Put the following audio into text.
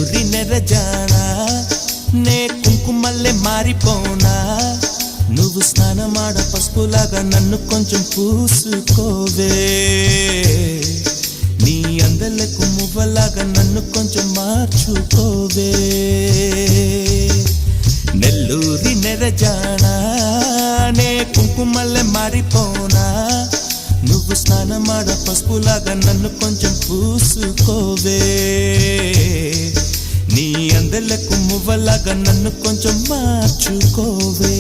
నెల్లూరి నెరజానా నే కుంకుమల్లే మారిపోనా నువ్వు స్నానమాడ పసుపులాగా నన్ను కొంచెం పూసుకోవే నీ అందలకు మువ్వలాగా నన్ను కొంచెం మార్చుకోవే నెల్లూరి నెరజానా నే కుంకుమల్లే మారిపోనా నువ్వు స్నానమాడ పసుపులాగా నన్ను కొంచెం పూసుకోవే నీ అందలకు మువ్వలాగా నన్ను కొంచెం మార్చుకోవే